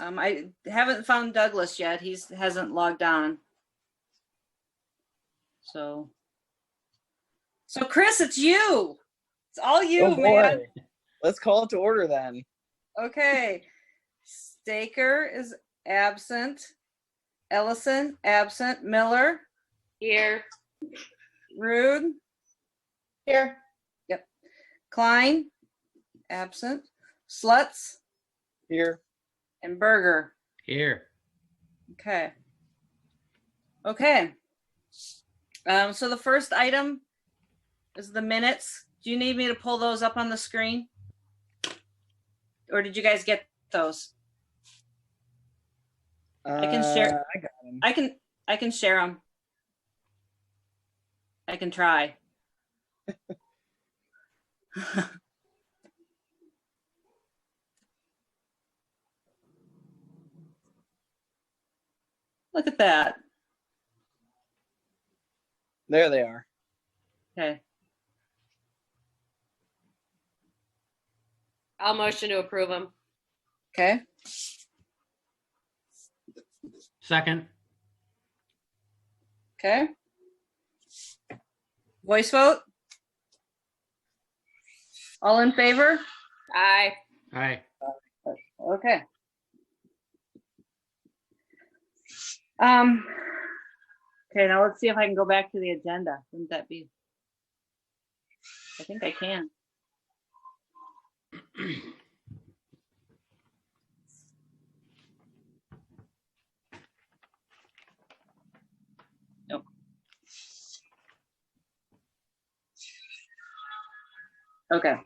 I haven't found Douglas yet. He hasn't logged on. So Chris, it's you. It's all you, Oh boy. man. Let's call it to order then. Okay. Staker is absent. Ellison, absent. Miller. Here. Rude. Here. Yep. Klein, absent. Slutz. Here. And Berger. Here. Okay. Okay. So the first item is the minutes. Do you need me to pull those up on the screen? Or did you guys get those? I can share. I got them. I can share them. I can try. Look at that. There they are. Okay. I'll motion to approve them. Okay. Second. Okay. Voice vote? All in favor? Aye. Aye. Okay. Okay, now let's see if I can go back to the agenda. Wouldn't that be? I think I can. Nope. Okay.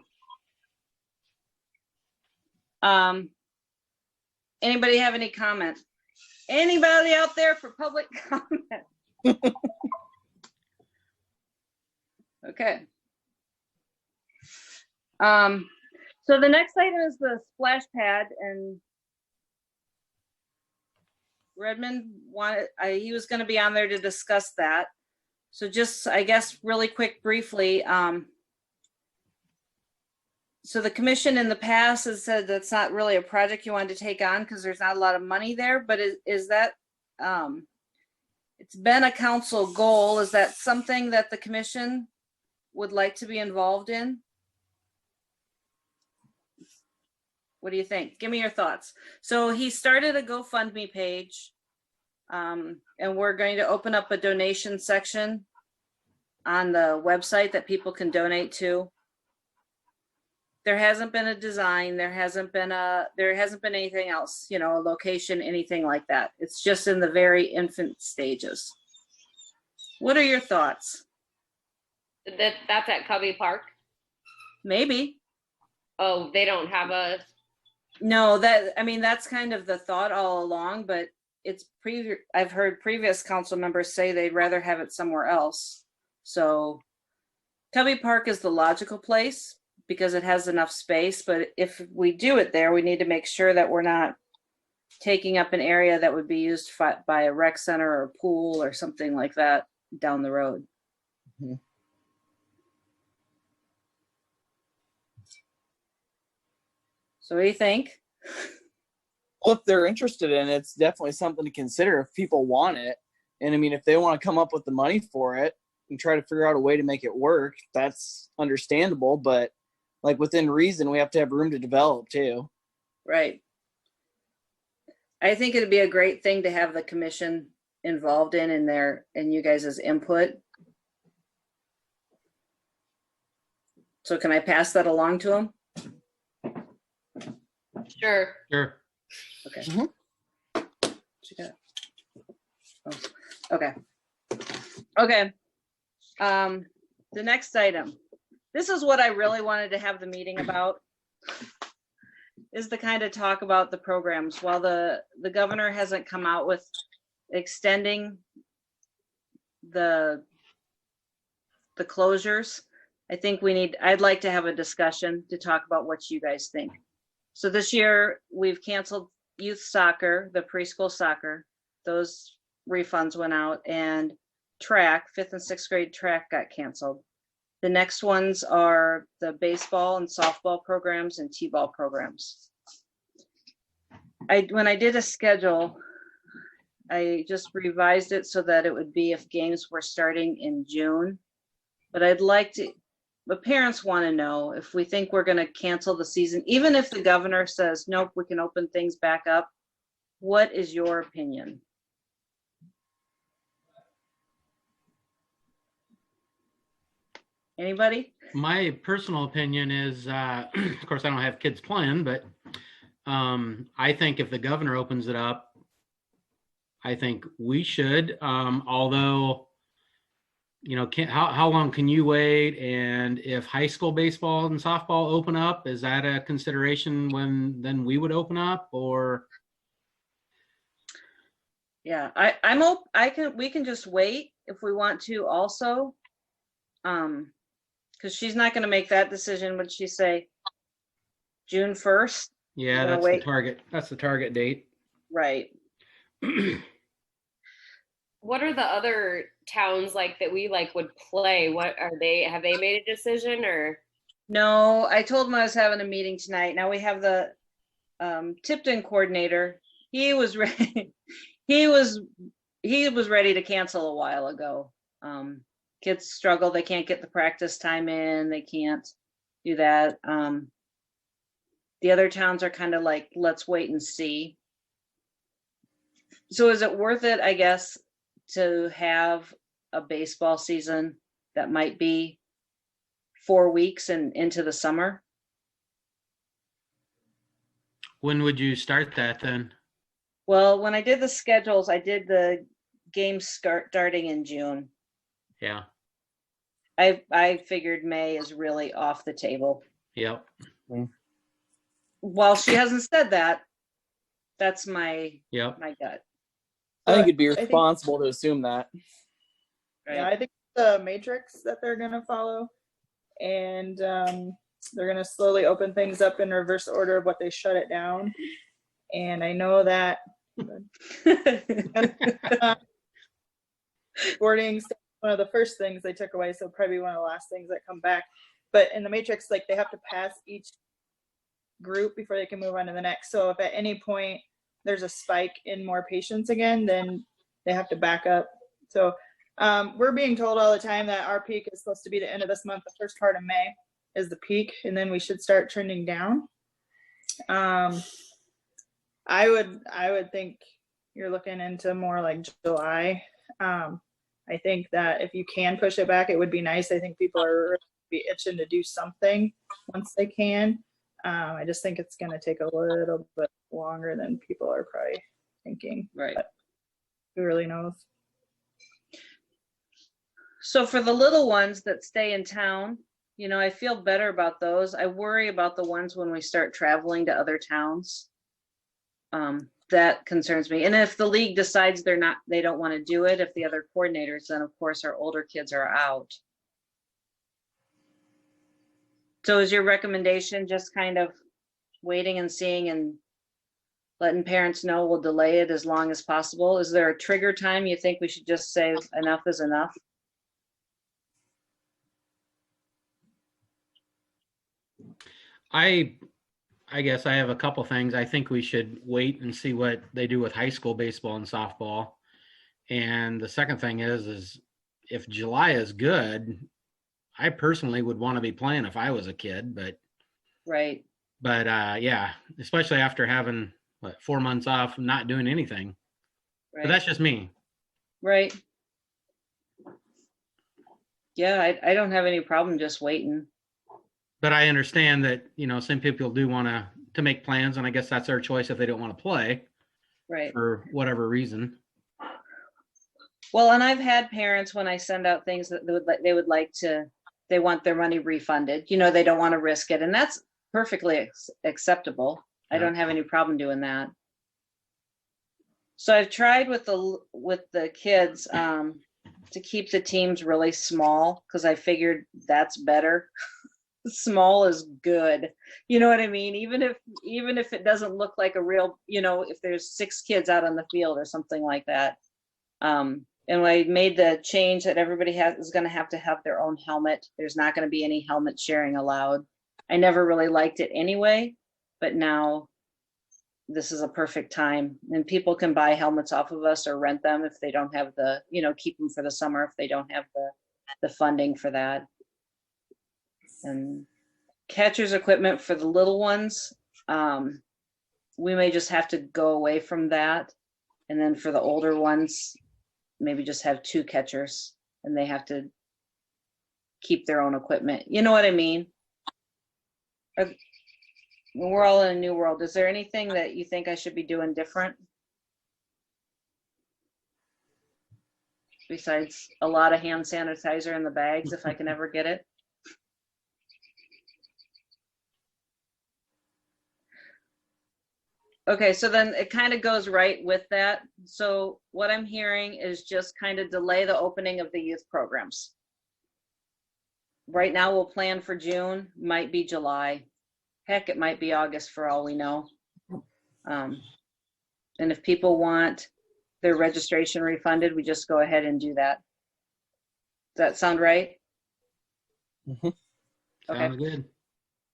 Anybody have any comment? Anybody out there for public comment? Okay. So the next item is the splash pad, and Redmond wanted, he was going to be on there to discuss that. So just, I guess, really quick, briefly, so the commission in the past has said that's not really a project you wanted to take on because there's not a lot of money there, but is that, it's been a council goal. Is that something that the commission would like to be involved in? What do you think? Give me your thoughts. So he started a GoFundMe page, and we're going to open up a donation section on the website that people can donate to. There hasn't been a design. There hasn't been anything else, you know, a location, anything like that. It's just in the very infant stages. What are your thoughts? That's at Covey Park. Maybe. Oh, they don't have a. No, I mean, that's kind of the thought all along, but I've heard previous council members say they'd rather have it somewhere else. So Covey Park is the logical place because it has enough space, but if we do it there, we need to make sure that we're not taking up an area that would be used by a rec center or a pool or something like that down the road. Mm-hmm. So what do you think? Well, if they're interested in it, it's definitely something to consider if people want it. And I mean, if they want to come up with the money for it and try to figure out a way to make it work, that's understandable. But like within reason, we have to have room to develop too. Right. I think it'd be a great thing to have the commission involved in and you guys' input. So can I pass that along to them? Sure. Sure. Okay. Mhm. What you got? Oh, okay. Okay. The next item. This is what I really wanted to have the meeting about, is the kind of talk about the programs. While the governor hasn't come out with extending the closures, I think I'd like to have a discussion to talk about what you guys think. So this year we've canceled youth soccer, the preschool soccer, those refunds went out, and track, 5th and 6th grade track got canceled. The next ones are the baseball and softball programs and t-ball programs. when I did a schedule, I just revised it so that it would be if games were starting in June. But I'd like to, the parents want to know if we think we're going to cancel the season, even if the governor says, nope, we can open things back up. What is your opinion? Anybody? My personal opinion is, of course, I don't have kids playing, but I think if the governor opens it up, I think we should. Although, you know, how long can you wait? And if high school baseball and softball open up, is that a consideration when then we would open up? Or Yeah, we can just wait if we want to also. Because she's not going to make that decision. Would she say June 1st? yeah, Gonna that's wait. the target. That's the target date. Right. What are the other towns like that we like would play? What are they? Have they made a decision or? No, I told him I was having a meeting tonight. Now we have the Tipton coordinator. He was ready. He was ready to cancel a while ago. Kids struggle. They can't get the practice time in. They can't do that. The other towns are kind of like, let's wait and see. So is it worth it, I guess, to have a baseball season that might be 4 weeks and into the summer? When would you start that then? Well, when I did the schedules, I did the games starting in June. Yeah. I figured May is really off the table. Yep. While she hasn't said that, that's my Yep. gut. I think it'd be I think- responsible to assume that. Right? Yeah, I think the matrix that they're gonna follow, and they're gonna slowly open things up in reverse order of what they shut it down. And I know that boarding is one of the first things they took away, so probably one of the last things that come back. But in the matrix, like they have to pass each group before they can move on to the next. So if at any point there's a spike in more patients again, then they have to back up. So we're being told all the time that our peak is supposed to be the end of this month. The first part of May is the peak, and then we should start trending down. I would think you're looking into more like July. I think that if you can push it back, it would be nice. I think people are really be itching to do something once they can. I just think it's going to take a little bit longer than people are probably thinking. Right. But who really knows? So for the little ones that stay in town, you know, I feel better about those. I worry about the ones when we start traveling to other towns. That concerns me. And if the league decides they don't want to do it, if the other coordinators, then of course our older kids are out. So is your recommendation just kind of waiting and seeing and letting parents know we'll delay it as long as possible? Is there a trigger time you think we should just say enough is enough? I guess I have a couple things. I think we should wait and see what they do with high school baseball and softball. And the second thing is if July is good, I personally would want to be playing if I was a kid, but Right. yeah, especially after having 4 months off, not doing anything. But Right. that's just me. Right. Yeah, I don't have any problem just waiting. But I understand that, you know, some people do want to make plans, and I guess that's their choice if they don't want to play Right. for whatever reason. Well, and I've had parents when I send out things that they want their money refunded. You know, they don't want to risk it, and that's perfectly acceptable. I Yeah. don't have any problem doing that. So I've tried with the kids to keep the teams really small because I figured that's better. Small is good. You know what I mean? Even if it doesn't look like a real, you know, if there's 6 kids out on the field or something like that. And I made the change that everybody is going to have their own helmet. There's not going to be any helmet sharing allowed. I never really liked it anyway, but now this is a perfect time, and people can buy helmets off of us or rent them if they don't have the, keep them for the summer if they don't have the funding for that. And catcher's equipment for the little ones, we may just have to go away from that. And then for the older ones, maybe just have 2 catchers and they have to keep their own equipment. You know what I mean? We're all in a new world. Is there anything that you think I should be doing different? Besides a lot of hand sanitizer in the bags, if I can ever get it. Okay, so then it kind of goes right with that. So what I'm hearing is just kind of delay the opening of the youth programs. Right now we'll plan for June, might be July. Heck, it might be August for all we know. And if people want their registration refunded, we just go ahead and do that. Does that sound right? Mm-hmm. Okay. Sounds good.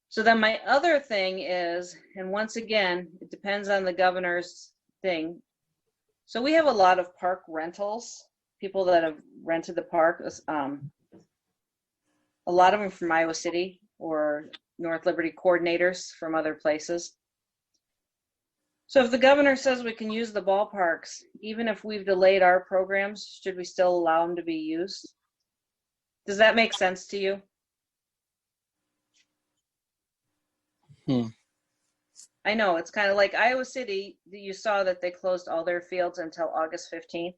So then my other thing is, and once again, it depends on the governor's thing. So we have a lot of park rentals, people that have rented the park, a lot of them from Iowa City or North Liberty coordinators from other places. So if the governor says we can use the ballparks, even if we've delayed our programs, should we still allow them to be used? Does that make sense to you? I know, it's kind of like Iowa City, you saw that they closed all their fields until August 15th.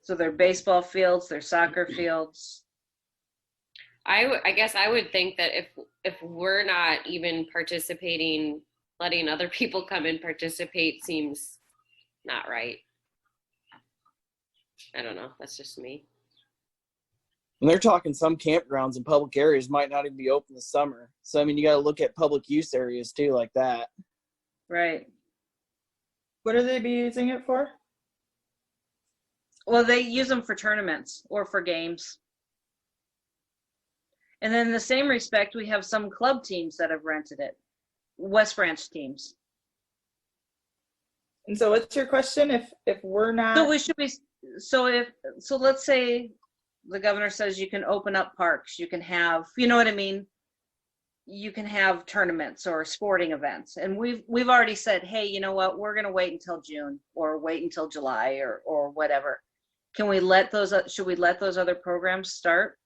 So their baseball fields, their soccer fields. I guess I would think that if we're not even participating, letting other people come and participate seems not right. I don't know. That's just me. And they're talking some campgrounds in public areas might not even be open this summer. So, I mean, you got to look at public use areas too, like that. Right. What are they be using it for? Well, they use them for tournaments or for games. And then in the same respect, we have some club teams that have rented it. West Branch teams. And so what's your question? If we're not, So we should be, so let's say the governor says you can open up parks, you can have, you know what I mean? You can have tournaments or sporting events. And we've already said, hey, you know what? We're going to wait until June or wait until July or whatever. Can we let those, should we let those other programs start?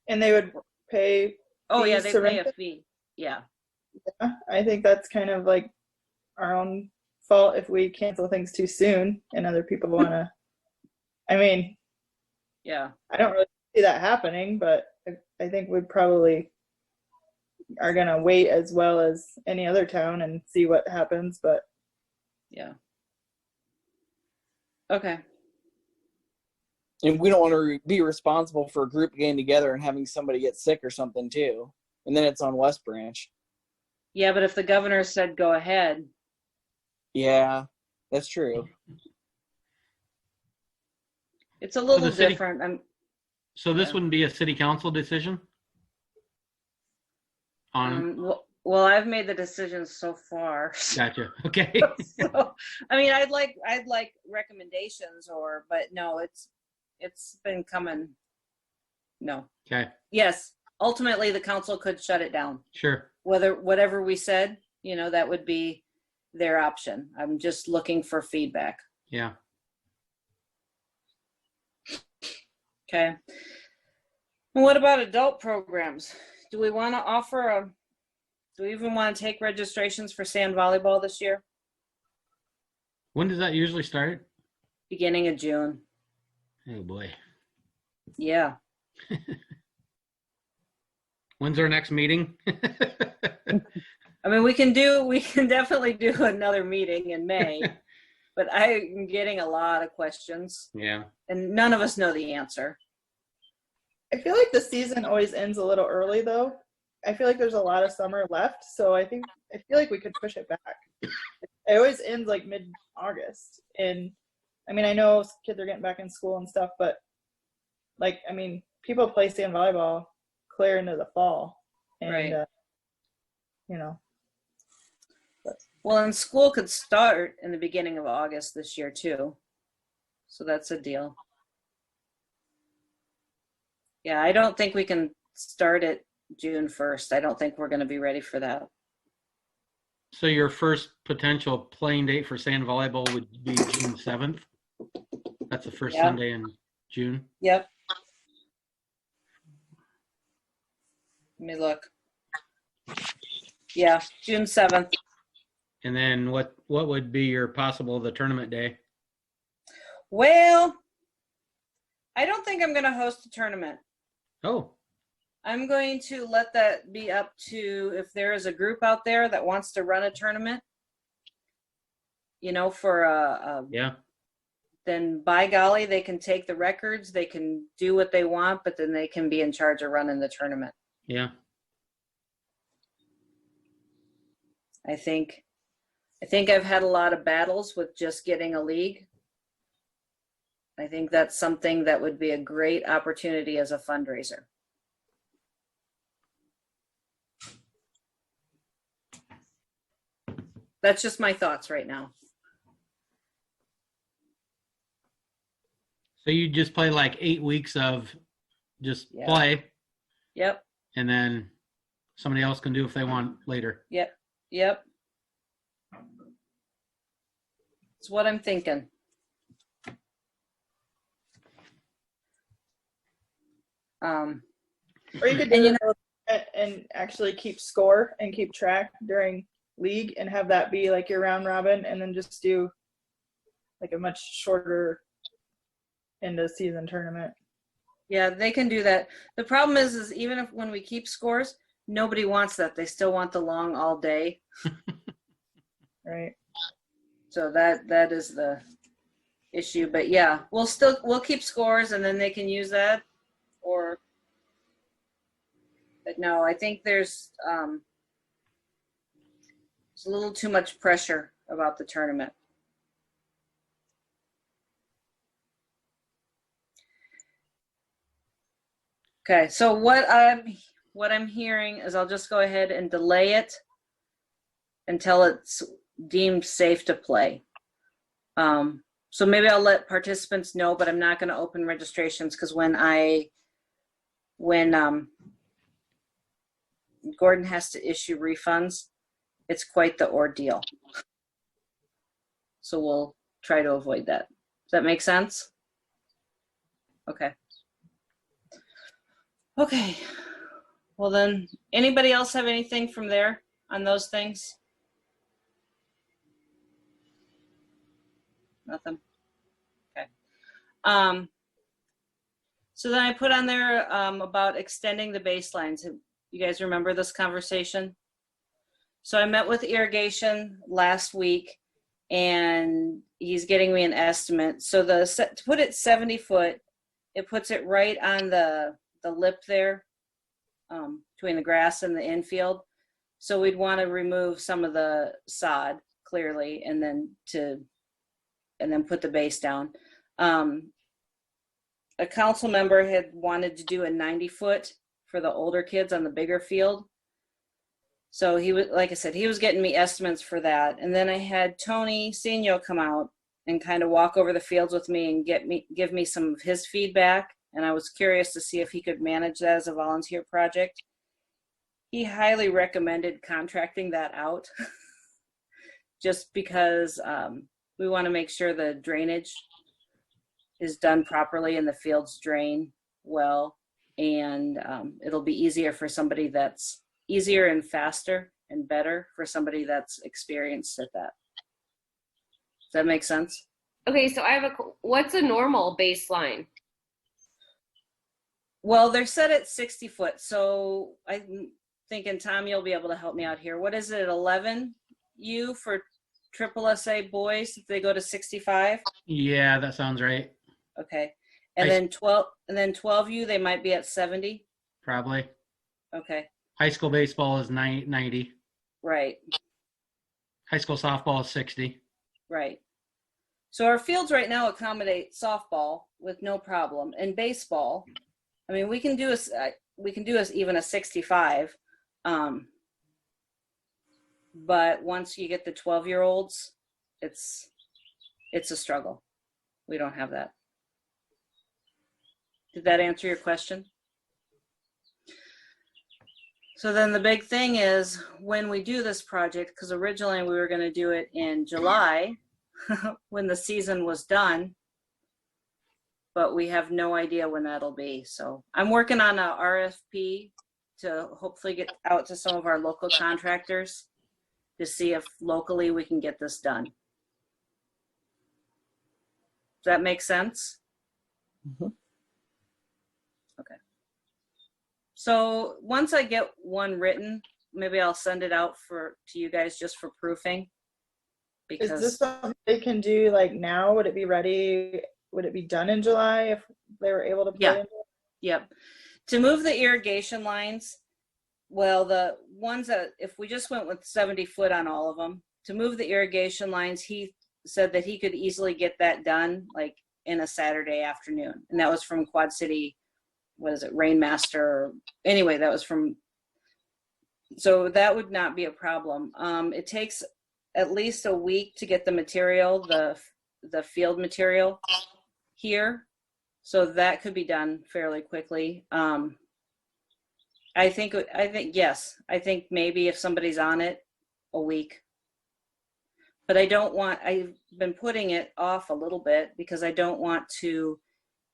and they would pay. Oh yeah, fees they to pay rent a it? fee. Yeah. I think that's kind of like our own fault if we cancel things too soon and other people want to. I mean, Yeah. I don't really see that happening, but I think we probably are going to wait as well as any other town and see what happens. But Yeah. Okay. And we don't want to be responsible for a group getting together and having somebody get sick or something too. And then it's on West Branch. Yeah, but if the governor said go ahead, Yeah, that's true. it's a little the city- different. So this Yeah. wouldn't be a city council decision? Well, I've made the decision so far. Gotcha. Okay. So, I mean, I'd like recommendations but no, it's been coming. No. Okay. Yes, ultimately the council could shut it down. Sure. Whatever we said, that would be their option. I'm just looking for feedback. Yeah. Okay. And what about adult programs? Do we want to do we even want to take registrations for sand volleyball this year? When does that usually start? Beginning of June. Oh boy. Yeah. When's our next meeting? I mean, we can definitely do another meeting in May, but I'm getting a lot of questions Yeah. and none of us know the answer. I feel like the season always ends a little early, though. I feel like there's a lot of summer left, so I feel like we could push it back. It always ends like mid-August, and I mean, I know kids are getting back in school and stuff, but like, I mean, people play sand volleyball clear into the fall, and Right. Well, and school could start in the beginning of August this year too. So that's a deal. Yeah, I don't think we can start it June 1st. I don't think we're going to be ready for that. So your first potential playing date for sand volleyball would be June 7th. That's the first Yeah. Sunday in June. Yep. Let me look. Yeah, June 7th. And then what would be your possible the tournament day? Well, I don't think I'm going to host a tournament. Oh, I'm going to let that be up to if there is a group out there that wants to run a tournament, you know, for yeah. then by golly, they can take the records, they can do what they want, but then they can be in charge of running the tournament. Yeah. I think I've had a lot of battles with just getting a league. I think that's something that would be a great opportunity as a fundraiser. That's just my thoughts right now. So you just play like 8 weeks of just Yeah. play, Yep, and then somebody else can do if they want later. yep. It's what I'm thinking. Or you could do it and actually keep score and keep track during league and have that be like your round robin, and then just do like a much shorter end of season tournament. Yeah, they can do that. The problem is even if when we keep scores, nobody wants that. They still want the long all day. Right. So that is the issue. But yeah, we'll keep scores and then they can use that. But no, I think there's a little too much pressure about the tournament. Okay, so what I'm hearing is I'll just go ahead and delay it until it's deemed safe to play. So maybe I'll let participants know, but I'm not going to open registrations because when Gordon has to issue refunds, it's quite the ordeal. So we'll try to avoid that. Does that make sense? Okay. Okay. Well then, anybody else have anything from there on those things? Nothing. Okay. So then I put on there about extending the baselines. You guys remember this conversation? So I met with irrigation last week and he's getting me an estimate. So to put it 70 foot, it puts it right on the lip there between the grass and the infield. So we'd want to remove some of the sod clearly and then put the base down. A council member had wanted to do a 90 foot for the older kids on the bigger field. So he was, like I said, he was getting me estimates for that. And then I had Tony Senior come out and kind of walk over the fields with me and give me some of his feedback. And I was curious to see if he could manage that as a volunteer project. He highly recommended contracting that out just because we want to make sure the drainage is done properly and the fields drain well. And it'll be easier for somebody that's easier and faster and better for somebody that's experienced at that. Does that make sense? Okay, so what's a normal baseline? Well, they're set at 60 foot. So I'm thinking, Tom, you'll be able to help me out here. What is it, 11U for Triple SA boys if they go to 65? Yeah, that sounds right. Okay. And then 12U, they might be at 70? Probably. Okay. High school baseball is 90. Right. High school softball is 60. Right. So our fields right now accommodate softball with no problem. And baseball, I mean, we can do even a 65. But once you get the 12-year-olds, it's a struggle. We don't have that. Did that answer your question? So then the big thing is when we do this project, because originally we were going to do it in July when the season was done, but we have no idea when that'll be. So I'm working on a RFP to hopefully get out to some of our local contractors to see if locally we can get this done. Does that make sense? Mhm. Okay. So once I get one written, maybe I'll send it out to you guys just for proofing. Is this Because something they can do like now? Would it be ready? Would it be done in July if they were able to play? Yeah. in July? Yep. To move the irrigation lines, well, the ones that, if we just went with 70 foot on all of them, to move the irrigation lines, he said that he could easily get that done like in a Saturday afternoon. And that was from Quad City, what is it, Rainmaster? Anyway, that was from, so that would not be a problem. It takes at least a week to get the material, the field material here. So that could be done fairly quickly. I think yes. I think maybe if somebody's on it, a week. But I've been putting it off a little bit because I don't want to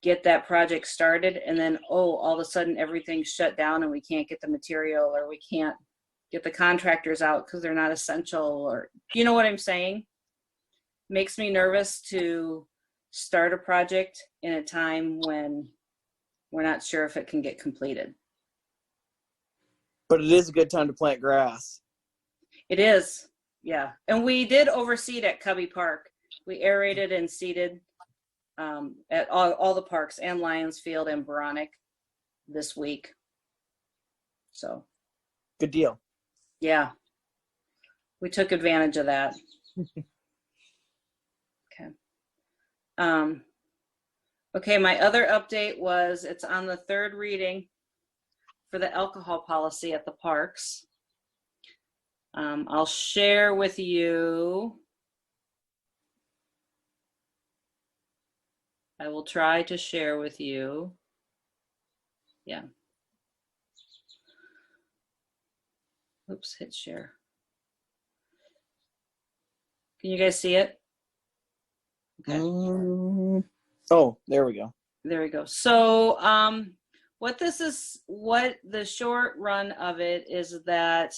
get that project started and then, all of a sudden everything's shut down and we can't get the material or we can't get the contractors out because they're not essential, or, you know what I'm saying? Makes me nervous to start a project in a time when we're not sure if it can get completed. But it is a good time to plant grass. It is, yeah. And we did overseed at Cubby Park. We aerated and seeded at all the parks and Lions Field and Veronic this week. So, Good deal. yeah, we took advantage of that. Okay. Okay, my other update was it's on the third reading for the alcohol policy at the parks. I'll share with you. I will try to share with you. Yeah. Oops, hit share. Can you guys see it? Okay. Oh, there we go. There we go. So what the short run of it is that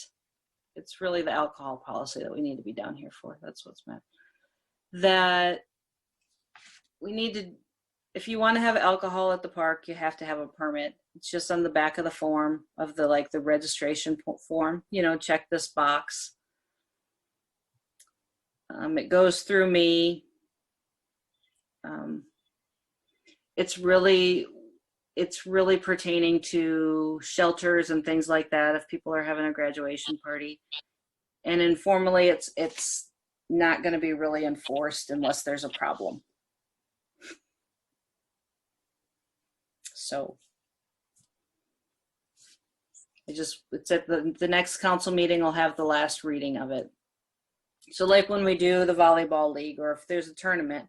it's really the alcohol policy that we need to be down here for. That's what's meant. That we need to, if you want to have alcohol at the park, you have to have a permit. It's just on the back of the form of the registration form, check this box. It goes through me. It's really pertaining to shelters and things like that if people are having a graduation party. And informally, it's not going to be really enforced unless there's a problem. So it's at the next council meeting, I'll have the last reading of it. So like when we do the volleyball league or if there's a tournament,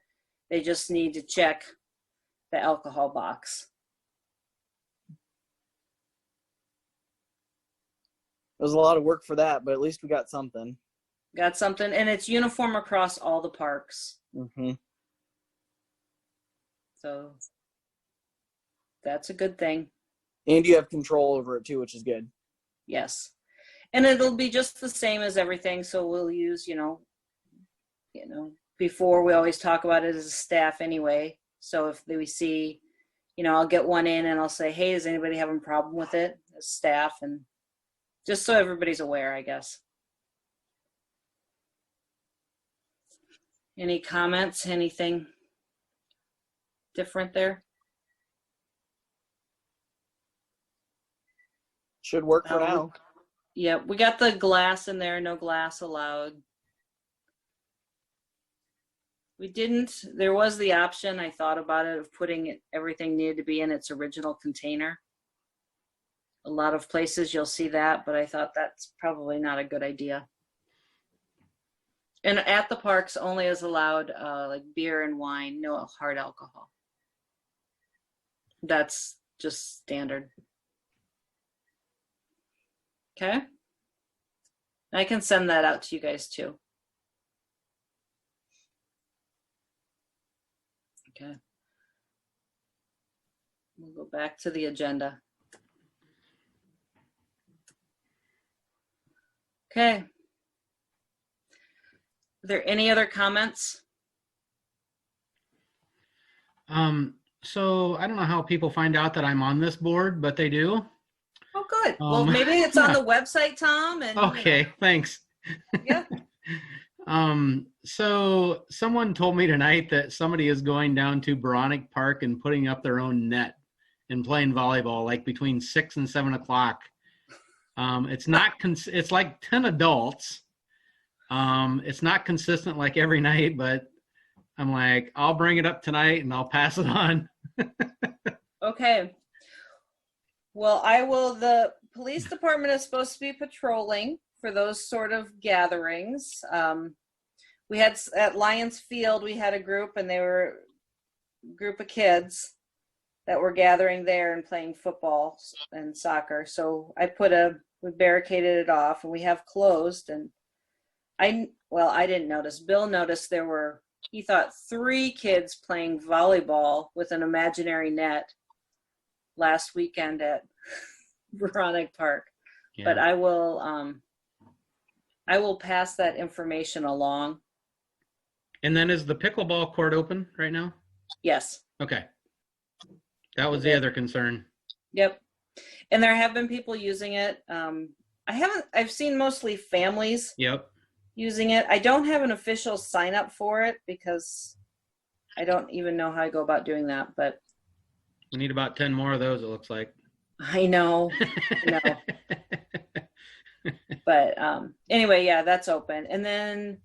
they just need to check the alcohol box. There's a lot of work for that, but at least we got something. Got something, and it's uniform across all the parks. Mm-hmm. So that's a good thing. And you have control over it too, which is good. Yes. And it'll be just the same as everything. So we'll use, before we always talk about it as a staff anyway. So if we see, I'll get one in and I'll say, hey, is anybody having a problem with it as staff? And just so everybody's aware, I guess. Any comments, anything different there? Should work for now. Yeah, we got the glass in there, no glass allowed. There was the option, I thought about it, of putting everything needed to be in its original container. A lot of places you'll see that, but I thought that's probably not a good idea. And at the parks only is allowed like beer and wine, no hard alcohol. That's just standard. Okay. I can send that out to you guys too. Okay. We'll go back to the agenda. Okay. Are there any other comments? So I don't know how people find out that I'm on this board, but they do. Oh, good. Well, maybe it's yeah. on the website, Tom. And Okay, thanks. Yeah. So someone told me tonight that somebody is going down to Veronic Park and putting up their own net and playing volleyball, like between 6 and 7 o'clock. It's not, it's like 10 adults. It's not consistent like every night, but I'm like, I'll bring it up tonight and I'll pass it on. Okay. Well, the police department is supposed to be patrolling for those sort of gatherings. We had at Lions Field, we had a group, and they were a group of kids that were gathering there and playing football and soccer. So we barricaded it off, and we have closed. And I didn't notice. Bill noticed he thought 3 kids playing volleyball with an imaginary net last weekend at Veronic Park. Yeah. But I will pass that information along. And then is the pickleball court open right now? Yes. Okay. That was the other concern. Yep. And there have been people using it. I've seen mostly families Yep. using it. I don't have an official sign up for it because I don't even know how I go about doing that, but We need about 10 more of those, it looks like. I know. But anyway, yeah, that's open. And then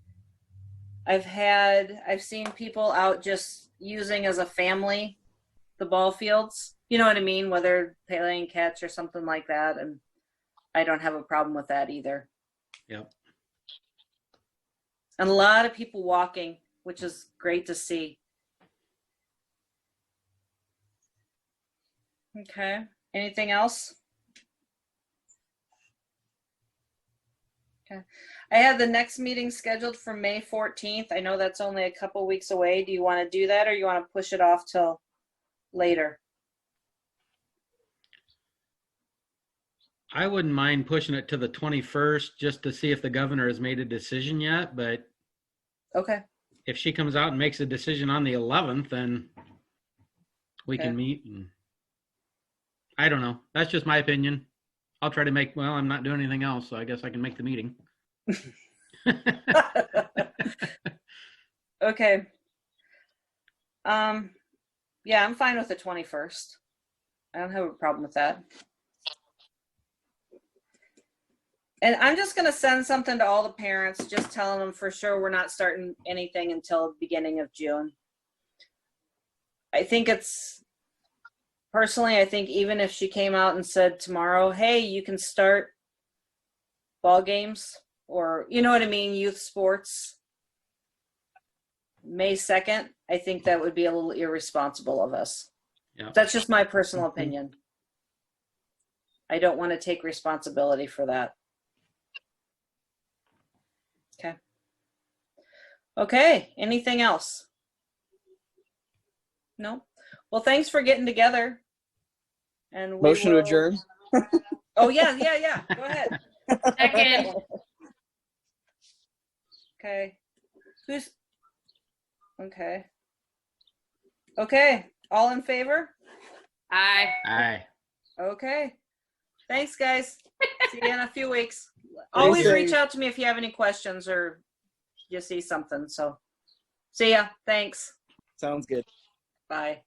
I've seen people out just using as a family the ball fields. You know what I mean? Whether playing catch or something like that. And I don't have a problem with that either. Yep. And a lot of people walking, which is great to see. Okay. Anything else? Okay. I have the next meeting scheduled for May 14th. I know that's only a couple weeks away. Do you want to do that, or you want to push it off till later? I wouldn't mind pushing it to the 21st just to see if the governor has made a decision yet, but Okay. if she comes out and makes a decision on the 11th, then we Okay. can meet. And I don't know. That's just my opinion. I'll try to I'm not doing anything else, so I guess I can make the meeting. Okay. Yeah, I'm fine with the 21st. I don't have a problem with that. And I'm just going to send something to all the parents, just telling them for sure we're not starting anything until the beginning of June. I think personally, I think even if she came out and said tomorrow, hey, you can start ball games, or, you know what I mean, youth sports, May 2nd, I think that would be a little irresponsible of us. Yeah. That's just my personal opinion. I don't want to take responsibility for that. Okay, anything else? No? Well, thanks for getting together. And we Motion to will- adjourn. Oh, yeah. Go ahead. Second. Okay. Okay. All in favor? Aye. Aye. Okay. Thanks, guys. See you in a few weeks. Always Thanks. reach out to me if you have any questions or you see something. So see ya. Thanks. Sounds good. Bye.